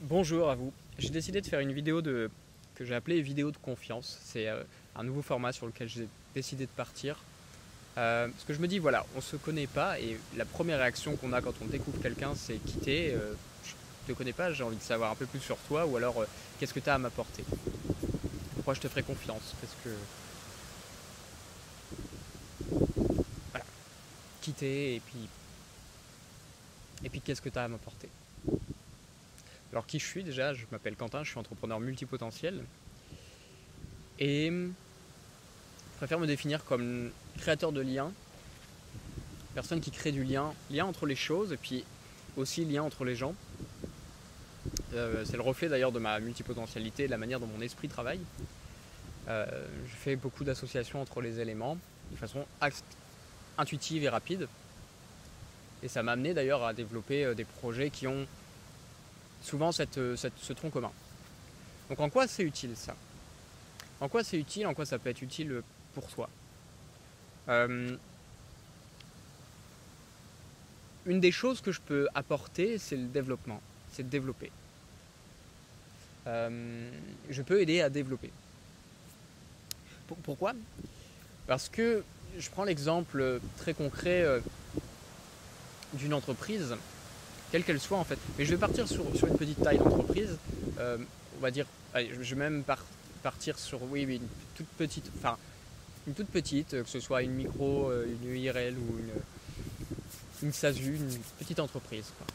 Bonjour à vous. J'ai décidé de faire une vidéo que j'ai appelée vidéo de confiance. C'est un nouveau format sur lequel j'ai décidé de partir. Parce que je me dis, voilà, on ne se connaît pas et la première réaction qu'on a quand on découvre quelqu'un, c'est quitter. Je ne te connais pas, j'ai envie de savoir un peu plus sur toi ou alors qu'est-ce que tu as à m'apporter. Pourquoi je te ferai confiance? Parce que, voilà, quitter et puis qu'est-ce que tu as à m'apporter? Alors qui je suis déjà? Je m'appelle Quentin, je suis entrepreneur multipotentiel et je préfère me définir comme créateur de liens, personne qui crée du lien entre les choses et puis aussi lien entre les gens. C'est le reflet d'ailleurs de ma multipotentialité, de la manière dont mon esprit travaille. Je fais beaucoup d'associations entre les éléments de façon intuitive et rapide. Et ça m'a amené d'ailleurs à développer des projets qui ont souvent ce tronc commun. Donc en quoi c'est utile ça? En quoi c'est utile? En quoi ça peut être utile pour toi? Une des choses que je peux apporter, c'est le développement. C'est de développer. Je peux aider à développer. Pourquoi? Parce que je prends l'exemple très concret d'une entreprise, quelle qu'elle soit en fait. Mais je vais partir sur une petite taille d'entreprise. On va dire, allez, je vais même partir sur une toute petite, que ce soit une micro, une URL ou une SASU, une petite entreprise, quoi.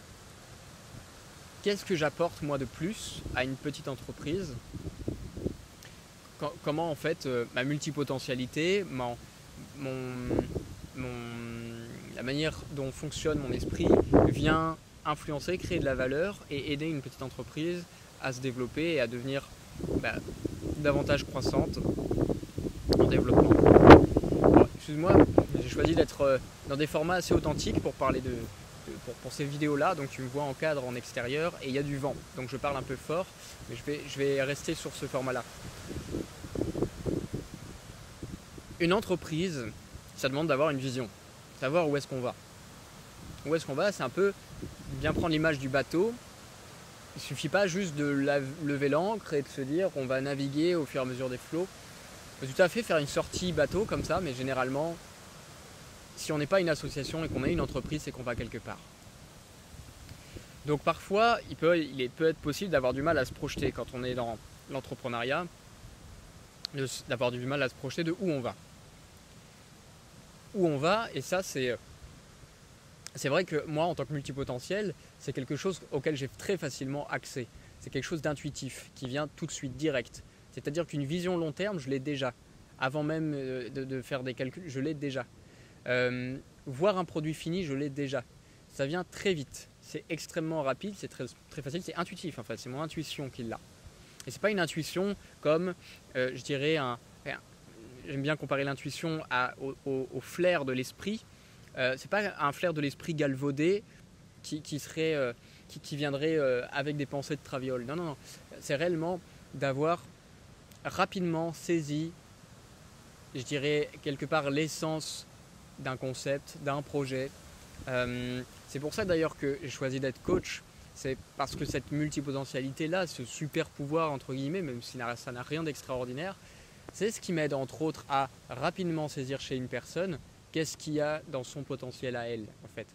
Qu'est-ce que j'apporte moi de plus à une petite entreprise? Comment en fait ma multipotentialité, la manière dont fonctionne mon esprit vient influencer, créer de la valeur et aider une petite entreprise à se développer et à devenir davantage croissante en développement. Bon, excuse-moi, j'ai choisi d'être dans des formats assez authentiques pour parler pour ces vidéos-là. Donc tu me vois en cadre, en extérieur, et il y a du vent. Donc je parle un peu fort, mais je vais rester sur ce format-là. Une entreprise, ça demande d'avoir une vision, savoir où est-ce qu'on va. Où est-ce qu'on va, c'est un peu bien prendre l'image du bateau. Il ne suffit pas juste de lever l'ancre et de se dire qu'on va naviguer au fur et à mesure des flots. On peut tout à fait faire une sortie bateau comme ça, mais généralement, si on n'est pas une association et qu'on est une entreprise, c'est qu'on va quelque part. Donc parfois, il peut être possible d'avoir du mal à se projeter quand on est dans l'entrepreneuriat, d'avoir du mal à se projeter de où on va. Où on va, et ça c'est vrai que moi en tant que multipotentiel, c'est quelque chose auquel j'ai très facilement accès. C'est quelque chose d'intuitif, qui vient tout de suite, direct. C'est-à-dire qu'une vision long terme, je l'ai déjà. Avant même de faire des calculs, je l'ai déjà. Voir un produit fini, je l'ai déjà. Ça vient très vite. C'est extrêmement rapide, c'est très, très facile, c'est intuitif en fait. C'est mon intuition qui l'a. Et c'est pas une intuition comme, je dirais, j'aime bien comparer l'intuition au flair de l'esprit. C'est pas un flair de l'esprit galvaudé qui viendrait avec des pensées de traviole. Non, non, non. C'est réellement d'avoir rapidement saisi, je dirais, quelque part l'essence d'un concept, d'un projet. C'est pour ça d'ailleurs que j'ai choisi d'être coach. C'est parce que cette multipotentialité-là, ce super pouvoir, entre guillemets, même si ça n'a rien d'extraordinaire, c'est ce qui m'aide entre autres à rapidement saisir chez une personne qu'est-ce qu'il y a dans son potentiel à elle en fait.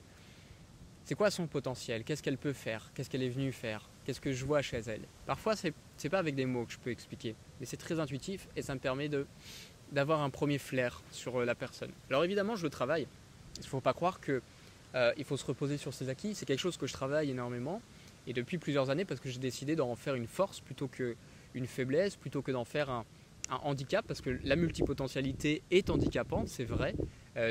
C'est quoi son potentiel? Qu'est-ce qu'elle peut faire? Qu'est-ce qu'elle est venue faire? Qu'est-ce que je vois chez elle? Parfois c'est pas avec des mots que je peux expliquer, mais c'est très intuitif et ça me permet d'avoir un premier flair sur la personne. Alors évidemment je le travaille, il ne faut pas croire que il faut se reposer sur ses acquis, c'est quelque chose que je travaille énormément et depuis plusieurs années parce que j'ai décidé d'en faire une force plutôt qu'une faiblesse, plutôt que d'en faire un handicap, parce que la multipotentialité est handicapante, c'est vrai.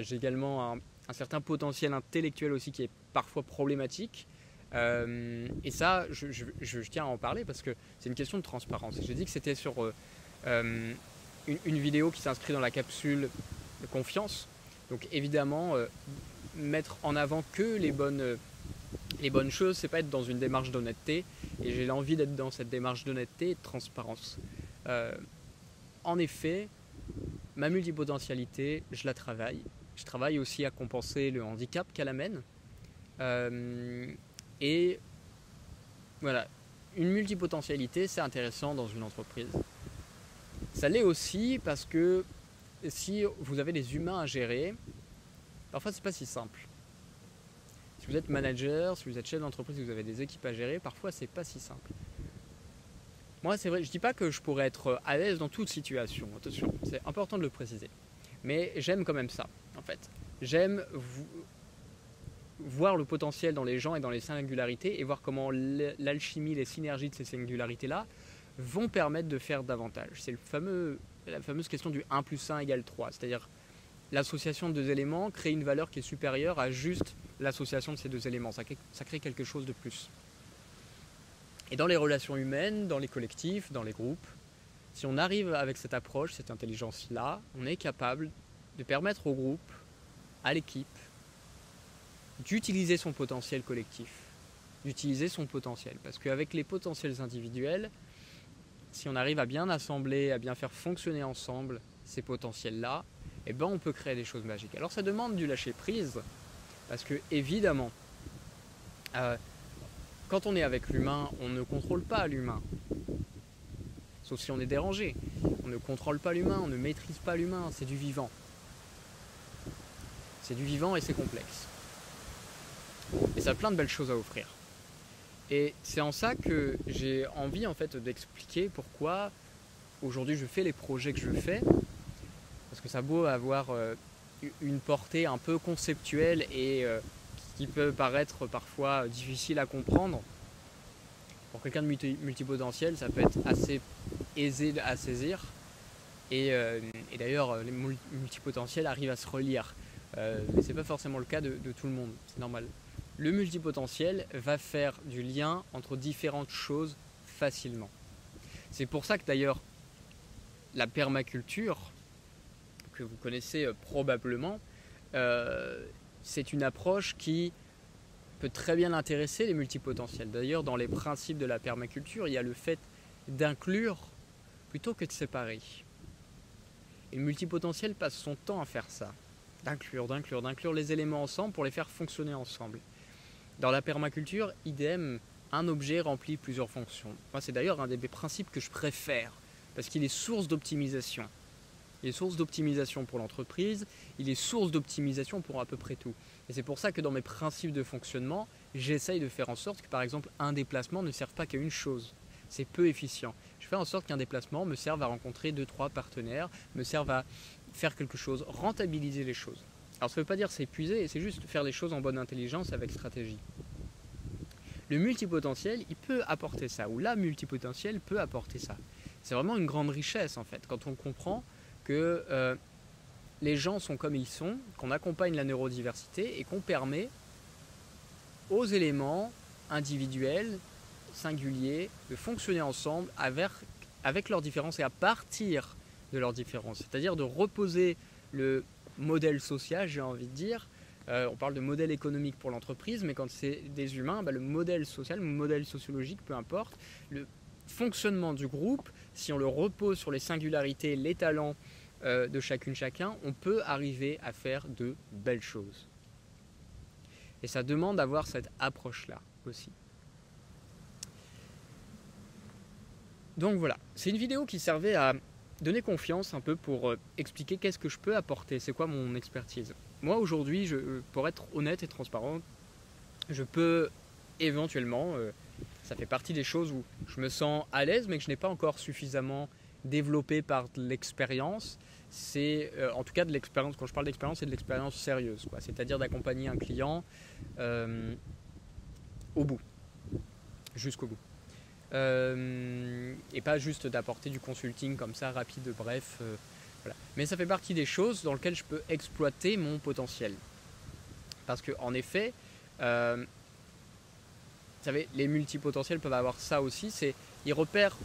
J'ai également un certain potentiel intellectuel aussi qui est parfois problématique. Et ça, je tiens à en parler parce que c'est une question de transparence. J'ai dit que c'était sur une vidéo qui s'inscrit dans la capsule de confiance. Donc évidemment, mettre en avant que les bonnes choses, c'est pas être dans une démarche d'honnêteté. Et j'ai l'envie d'être dans cette démarche d'honnêteté et de transparence. En effet, ma multipotentialité, je la travaille. Je travaille aussi à compenser le handicap qu'elle amène. Et voilà, une multipotentialité, c'est intéressant dans une entreprise. Ça l'est aussi parce que si vous avez des humains à gérer, parfois c'est pas si simple. Si vous êtes manager, si vous êtes chef d'entreprise, vous avez des équipes à gérer, parfois c'est pas si simple. Moi c'est vrai, je dis pas que je pourrais être à l'aise dans toute situation, attention, c'est important de le préciser. Mais j'aime quand même ça, en fait. J'aime voir le potentiel dans les gens et dans les singularités et voir comment l'alchimie, les synergies de ces singularités-là vont permettre de faire davantage. C'est la fameuse question du 1 plus 1 égale 3, c'est-à-dire l'association de deux éléments crée une valeur qui est supérieure à juste l'association de ces deux éléments. Ça crée quelque chose de plus. Et dans les relations humaines, dans les collectifs, dans les groupes, si on arrive avec cette approche, cette intelligence-là, on est capable de permettre au groupe, à l'équipe, d'utiliser son potentiel collectif, d'utiliser son potentiel. Parce qu'avec les potentiels individuels, si on arrive à bien assembler, à bien faire fonctionner ensemble ces potentiels-là, eh ben on peut créer des choses magiques. Alors ça demande du lâcher-prise, parce que évidemment, quand on est avec l'humain, on ne contrôle pas l'humain. Sauf si on est dérangé. On ne contrôle pas l'humain, on ne maîtrise pas l'humain, c'est du vivant. C'est du vivant et c'est complexe. Et ça a plein de belles choses à offrir. Et c'est en ça que j'ai envie en fait d'expliquer pourquoi aujourd'hui je fais les projets que je fais. Parce que ça a beau avoir une portée un peu conceptuelle et qui peut paraître parfois difficile à comprendre. Pour quelqu'un de multipotentiel, ça peut être assez aisé à saisir. Et d'ailleurs, les multipotentiels arrivent à se relire. Mais ce n'est pas forcément le cas de tout le monde, c'est normal. Le multipotentiel va faire du lien entre différentes choses facilement. C'est pour ça que d'ailleurs, la permaculture, que vous connaissez probablement, c'est une approche qui peut très bien intéresser les multipotentiels. D'ailleurs, dans les principes de la permaculture, il y a le fait d'inclure plutôt que de séparer. Et le multipotentiel passe son temps à faire ça, d'inclure les éléments ensemble pour les faire fonctionner ensemble. Dans la permaculture, idem, un objet remplit plusieurs fonctions. Moi, c'est d'ailleurs un des principes que je préfère, parce qu'il est source d'optimisation. Il est source d'optimisation pour l'entreprise, il est source d'optimisation pour à peu près tout. Et c'est pour ça que dans mes principes de fonctionnement, j'essaye de faire en sorte que par exemple un déplacement ne serve pas qu'à une chose. C'est peu efficient. Je fais en sorte qu'un déplacement me serve à rencontrer 2-3 partenaires, me serve à faire quelque chose, rentabiliser les choses. Alors ça ne veut pas dire s'épuiser, c'est juste faire les choses en bonne intelligence avec stratégie. Le multipotentiel, il peut apporter ça, ou la multipotentielle peut apporter ça. C'est vraiment une grande richesse en fait, quand on comprend que les gens sont comme ils sont, qu'on accompagne la neurodiversité et qu'on permet aux éléments individuels, singuliers, de fonctionner ensemble avec leurs différences et à partir de leurs différences. C'est-à-dire de reposer le modèle social, j'ai envie de dire. On parle de modèle économique pour l'entreprise, mais quand c'est des humains, le modèle social, le modèle sociologique, peu importe, le fonctionnement du groupe, si on le repose sur les singularités, les talents de chacun, on peut arriver à faire de belles choses. Et ça demande d'avoir cette approche-là aussi. Donc voilà, c'est une vidéo qui servait à donner confiance un peu pour expliquer qu'est-ce que je peux apporter, c'est quoi mon expertise. Moi aujourd'hui, pour être honnête et transparent, je peux éventuellement, ça fait partie des choses où je me sens à l'aise mais que je n'ai pas encore suffisamment développé par l'expérience. C'est en tout cas de l'expérience, quand je parle d'expérience, c'est de l'expérience sérieuse, c'est-à-dire d'accompagner un client au bout, jusqu'au bout. Et pas juste d'apporter du consulting comme ça, rapide, bref. Voilà. Mais ça fait partie des choses dans lesquelles je peux exploiter mon potentiel. Parce qu'en effet, vous savez, les multipotentiels peuvent avoir ça aussi, c'est ils repèrent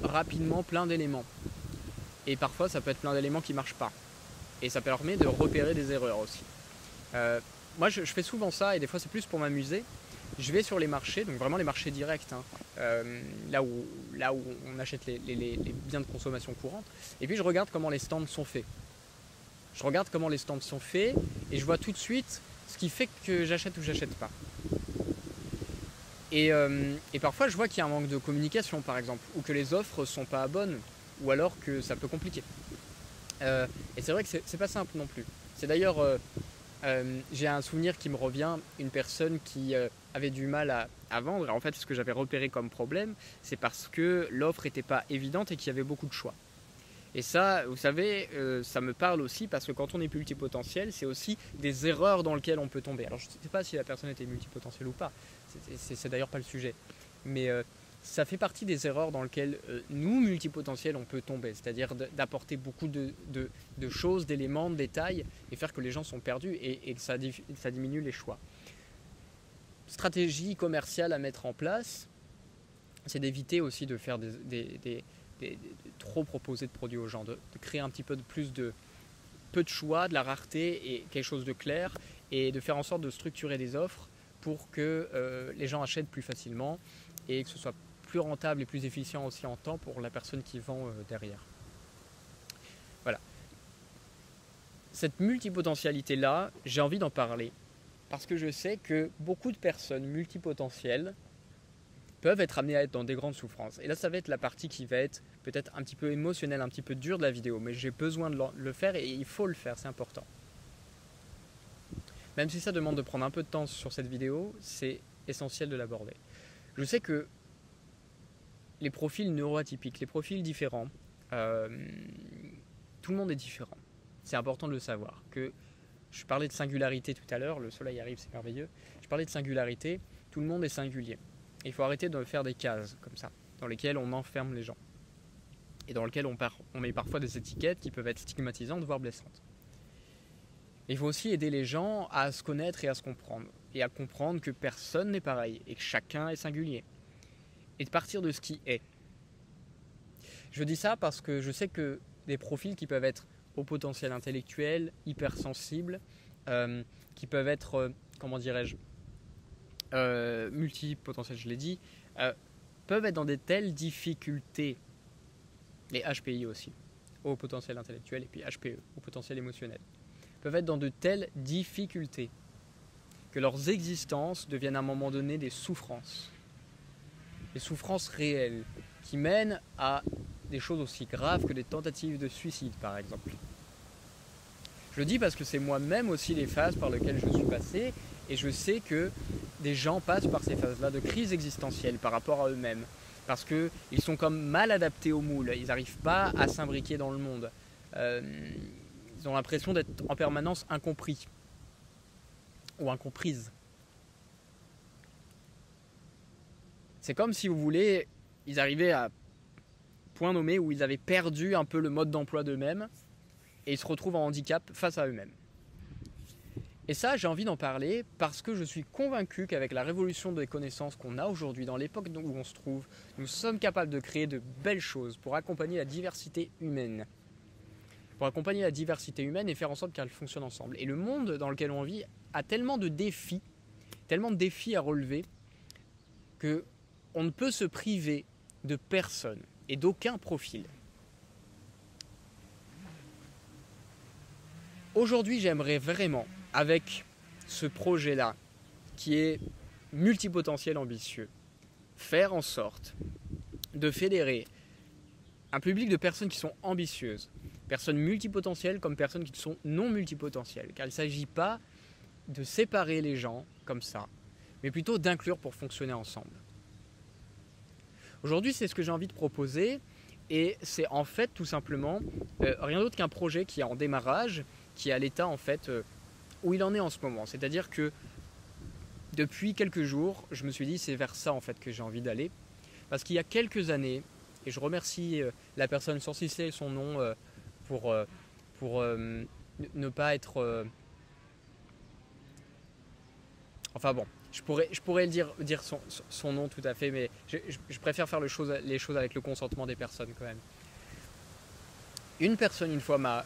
rapidement plein d'éléments. Et parfois, ça peut être plein d'éléments qui ne marchent pas. Et ça permet de repérer des erreurs aussi. Moi, je fais souvent ça, et des fois, c'est plus pour m'amuser. Je vais sur les marchés, donc vraiment les marchés directs, là où on achète les biens de consommation courante, et puis je regarde comment les stands sont faits. Et je vois tout de suite ce qui fait que j'achète ou j'achète pas. Et parfois, je vois qu'il y a un manque de communication, par exemple, ou que les offres sont pas bonnes, ou alors que ça peut compliquer. Et c'est vrai que c'est pas simple non plus. C'est d'ailleurs, j'ai un souvenir qui me revient, une personne qui avait du mal à vendre. Et en fait, ce que j'avais repéré comme problème, c'est parce que l'offre n'était pas évidente et qu'il y avait beaucoup de choix. Et ça, vous savez, ça me parle aussi parce que quand on est multipotentiel, c'est aussi des erreurs dans lesquelles on peut tomber. Alors je ne sais pas si la personne était multipotentielle ou pas, c'est d'ailleurs pas le sujet. Mais ça fait partie des erreurs dans lesquelles nous, multipotentiels, on peut tomber. C'est-à-dire d'apporter beaucoup de choses, d'éléments, de détails et faire que les gens sont perdus et que ça diminue les choix. Stratégie commerciale à mettre en place, c'est d'éviter aussi de faire de trop proposer de produits aux gens, de créer un petit peu peu de choix, de la rareté et quelque chose de clair et de faire en sorte de structurer des offres pour que les gens achètent plus facilement et que ce soit plus rentable et plus efficient aussi en temps pour la personne qui vend derrière. Voilà. Cette multipotentialité-là, j'ai envie d'en parler parce que je sais que beaucoup de personnes multipotentielles peuvent être amenées à être dans des grandes souffrances. Et là, ça va être la partie qui va être peut-être un petit peu émotionnelle, un petit peu dure de la vidéo, mais j'ai besoin de le faire et il faut le faire, c'est important. Même si ça demande de prendre un peu de temps sur cette vidéo, c'est essentiel de l'aborder. Je sais que les profils neuroatypiques, les profils différents, tout le monde est différent. C'est important de le savoir. Je parlais de singularité tout à l'heure, le soleil arrive, c'est merveilleux. Je parlais de singularité, tout le monde est singulier. Et il faut arrêter de faire des cases comme ça, dans lesquelles on enferme les gens. Et dans lesquelles on met parfois des étiquettes qui peuvent être stigmatisantes, voire blessantes. Il faut aussi aider les gens à se connaître et à se comprendre. Et à comprendre que personne n'est pareil et que chacun est singulier. Et de partir de ce qui est. Je dis ça parce que je sais que des profils qui peuvent être au potentiel intellectuel, hypersensibles, qui peuvent être, comment dirais-je, multipotentiels, je l'ai dit, peuvent être dans de telles difficultés, les HPI aussi, au potentiel intellectuel, et puis HPE, au potentiel émotionnel, peuvent être dans de telles difficultés que leurs existences deviennent à un moment donné des souffrances réelles, qui mènent à des choses aussi graves que des tentatives de suicide, par exemple. Je le dis parce que c'est moi-même aussi les phases par lesquelles je suis passé, et je sais que des gens passent par ces phases-là de crise existentielle par rapport à eux-mêmes, parce qu'ils sont comme mal adaptés au moule, ils n'arrivent pas à s'imbriquer dans le monde. Ils ont l'impression d'être en permanence incompris ou incomprises. C'est comme si vous voulez, ils arrivaient à point nommé où ils avaient perdu un peu le mode d'emploi d'eux-mêmes et ils se retrouvent en handicap face à eux-mêmes. Et ça, j'ai envie d'en parler parce que je suis convaincu qu'avec la révolution des connaissances qu'on a aujourd'hui, dans l'époque où on se trouve, nous sommes capables de créer de belles choses pour accompagner la diversité humaine. Pour accompagner la diversité humaine et faire en sorte qu'elle fonctionne ensemble. Et le monde dans lequel on vit a tellement de défis à relever, qu'on ne peut se priver de personne et d'aucun profil. Aujourd'hui, j'aimerais vraiment, avec ce projet-là, qui est multipotentiel ambitieux, faire en sorte de fédérer un public de personnes qui sont ambitieuses, personnes multipotentielles comme personnes qui sont non multipotentielles, car il ne s'agit pas de séparer les gens comme ça, mais plutôt d'inclure pour fonctionner ensemble. Aujourd'hui, c'est ce que j'ai envie de proposer, et c'est en fait tout simplement rien d'autre qu'un projet qui est en démarrage, qui est à l'état en fait où il en est en ce moment. C'est-à-dire que depuis quelques jours, je me suis dit c'est vers ça en fait que j'ai envie d'aller, parce qu'il y a quelques années, et je remercie la personne sans citer son nom pour ne pas être... Enfin bon, je pourrais dire son nom tout à fait, mais je préfère faire les choses avec le consentement des personnes quand même. Une personne, une fois, m'a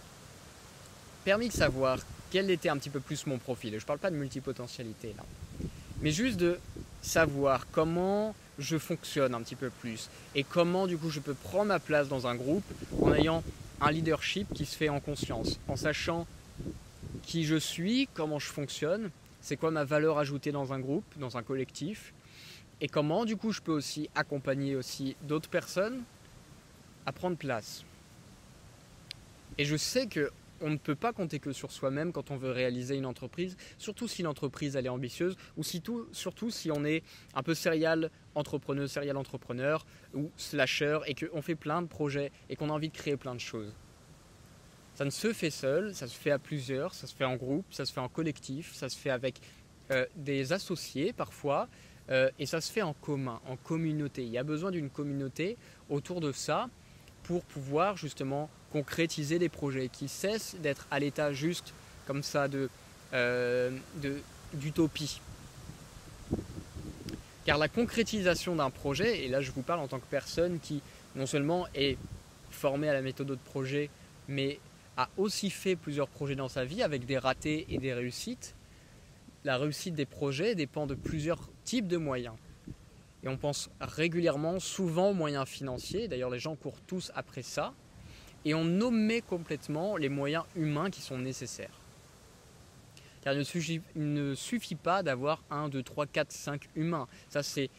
permis de savoir quel était un petit peu plus mon profil. Je ne parle pas de multipotentialité là, mais juste de savoir comment je fonctionne un petit peu plus et comment du coup je peux prendre ma place dans un groupe en ayant un leadership qui se fait en conscience, en sachant qui je suis, comment je fonctionne, c'est quoi ma valeur ajoutée dans un groupe, dans un collectif, Et comment du coup je peux aussi accompagner aussi d'autres personnes à prendre place. Et je sais que on ne peut pas compter que sur soi-même quand on veut réaliser une entreprise, surtout si l'entreprise elle est ambitieuse, ou surtout si on est un peu serial entrepreneur ou slasher et qu'on fait plein de projets et qu'on a envie de créer plein de choses. Ça ne se fait seul, ça se fait à plusieurs, ça se fait en groupe, ça se fait en collectif, ça se fait avec des associés parfois, et ça se fait en commun, en communauté. Il y a besoin d'une communauté autour de ça pour pouvoir justement concrétiser des projets qui cessent d'être à l'état juste comme ça d'utopie. Car la concrétisation d'un projet, et là je vous parle en tant que personne qui non seulement est formée à la méthode de projet, mais a aussi fait plusieurs projets dans sa vie avec des ratés et des réussites. La réussite des projets dépend de plusieurs types de moyens. Et on pense régulièrement, souvent aux moyens financiers. D'ailleurs, les gens courent tous après ça. Et on omet complètement les moyens humains qui sont nécessaires. Car il ne suffit pas d'avoir 1, 2, 3, 4, 5 humains. Ça, c'est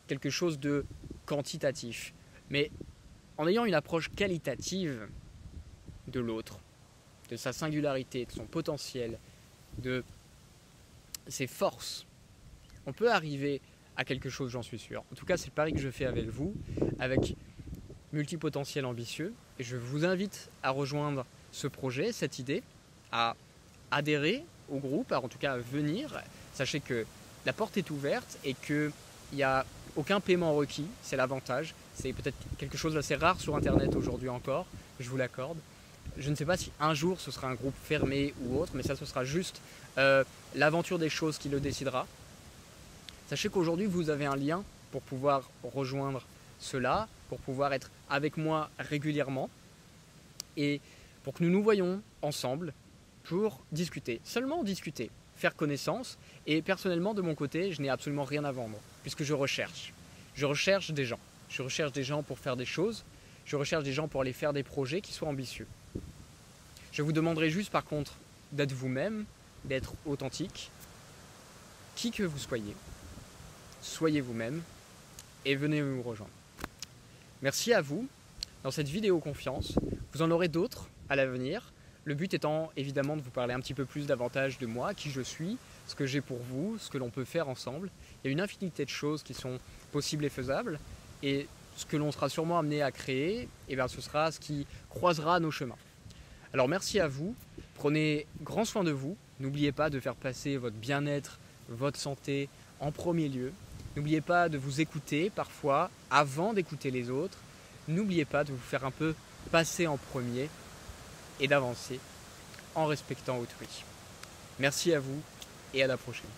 quelque chose de quantitatif. Mais en ayant une approche qualitative de l'autre, de sa singularité, de son potentiel, de ses forces, on peut arriver à quelque chose, j'en suis sûr. En tout cas, c'est le pari que je fais avec vous, avec Multipotentiel Ambitieux. Et je vous invite à rejoindre ce projet, cette idée, à adhérer au groupe, en tout cas à venir. Sachez que la porte est ouverte et qu'il n'y a aucun paiement requis, c'est l'avantage. C'est peut-être quelque chose d'assez rare sur Internet aujourd'hui encore, je vous l'accorde. Je ne sais pas si un jour ce sera un groupe fermé ou autre, mais ça ce sera juste l'aventure des choses qui le décidera. Sachez qu'aujourd'hui vous avez un lien pour pouvoir rejoindre cela, pour pouvoir être avec moi régulièrement et pour que nous nous voyions ensemble pour discuter, seulement discuter, faire connaissance. Et personnellement de mon côté, je n'ai absolument rien à vendre puisque je recherche des gens. Je recherche des gens pour faire des choses, je recherche des gens pour aller faire des projets qui soient ambitieux. Je vous demanderai juste par contre d'être vous-même, d'être authentique, qui que vous soyez. Soyez vous-même et venez nous rejoindre. Merci à vous dans cette vidéo confiance. Vous en aurez d'autres à l'avenir. Le but étant évidemment de vous parler un petit peu plus davantage de moi, qui je suis, ce que j'ai pour vous, ce que l'on peut faire ensemble. Il y a une infinité de choses qui sont possibles et faisables. Et ce que l'on sera sûrement amené à créer, ce sera ce qui croisera nos chemins. Alors merci à vous. Prenez grand soin de vous. N'oubliez pas de faire passer votre bien-être, votre santé en premier lieu. N'oubliez pas de vous écouter parfois avant d'écouter les autres. N'oubliez pas de vous faire un peu passer en premier et d'avancer en respectant autrui. Merci à vous et à la prochaine.